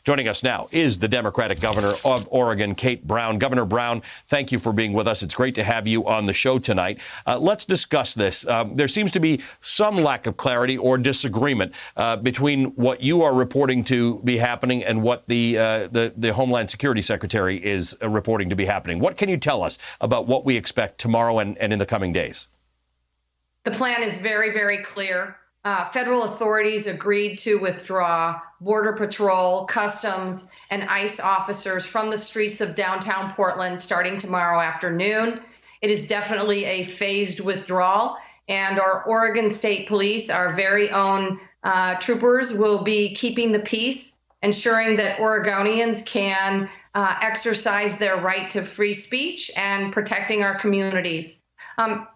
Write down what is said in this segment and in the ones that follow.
Joining us now is the Democratic governor of Oregon, Kate Brown. Governor Brown, thank you for being with us. It's great to have you on the show tonight. Let's discuss this. There seems to be some lack of clarity or disagreement between what you are reporting to be happening and what the Homeland Security Secretary is reporting to be happening. What can you tell us about what we expect tomorrow and in the coming days? The plan is very, very clear. Federal authorities agreed to withdraw Border Patrol, Customs, and ICE officers from the streets of downtown Portland starting tomorrow afternoon. It is definitely a phased withdrawal, and our Oregon State Police, our very own troopers, will be keeping the peace, ensuring that Oregonians can exercise their right to free speech and protecting our communities.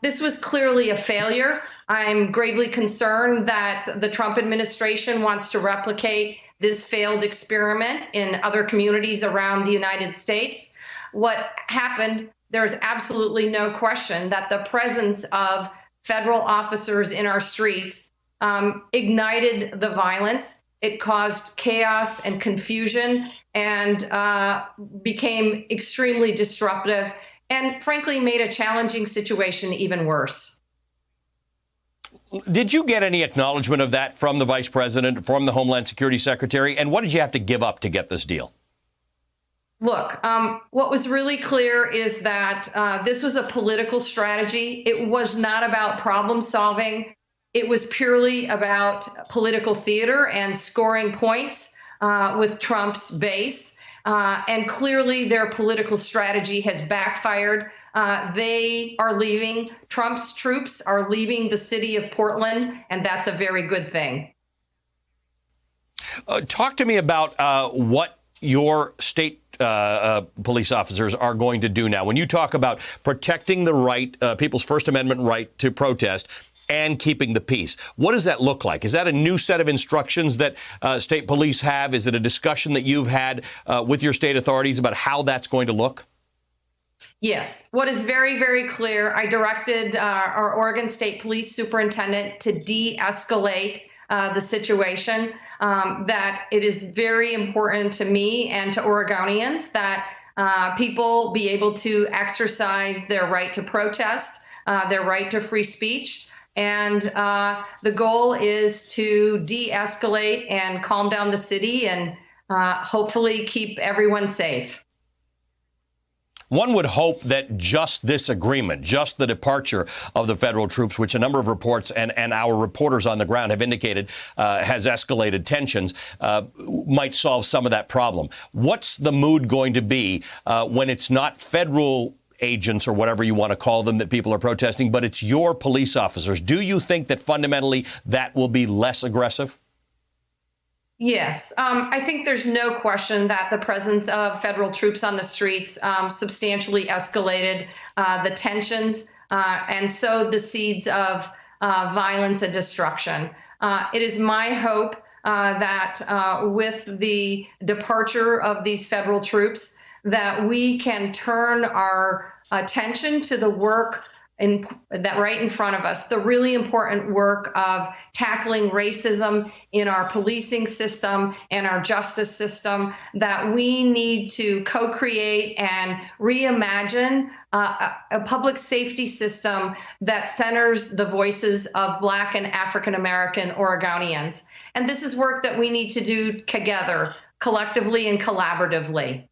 This was clearly a failure. I'm gravely concerned that the Trump administration wants to replicate this failed experiment in other communities around the United States. What happened, there's absolutely no question that the presence of federal officers in our streets ignited the violence. It caused chaos and confusion and became extremely disruptive, and frankly made a challenging situation even worse. Did you get any acknowledgement of that from the Vice President, from the Homeland Security Secretary? And what did you have to give up to get this deal? Look, what was really clear is that this was a political strategy. It was not about problem solving. It was purely about political theater and scoring points with Trump's base. And clearly their political strategy has backfired. They are leaving. Trump's troops are leaving the city of Portland, and that's a very good thing. Talk to me about what your state police officers are going to do now. When you talk about protecting the right, people's First Amendment right to protest, and keeping the peace. What does that look like? Is that a new set of instructions that state police have? Is it a discussion that you've had with your state authorities about how that's going to look? Yes. What is very, very clear, I directed our Oregon State Police Superintendent to de-escalate the situation, that it is very important to me and to Oregonians that people be able to exercise their right to protest, their right to free speech. And the goal is to de-escalate and calm down the city and hopefully keep everyone safe. One would hope that just this agreement, just the departure of the federal troops, which a number of reports and our reporters on the ground have indicated has escalated tensions, might solve some of that problem. What's the mood going to be when it's not federal agents or whatever you want to call them that people are protesting, but it's your police officers? Do you think that fundamentally that will be less aggressive? Yes, I think there's no question that the presence of federal troops on the streets substantially escalated the tensions and sowed the seeds of violence and destruction. It is my hope that with the departure of these federal troops, that we can turn our attention to the work that right in front of us, the really important work of tackling racism in our policing system and our justice system, that we need to co-create and reimagine a public safety system that centers the voices of Black and African American Oregonians. And this is work that we need to do together, collectively and collaboratively.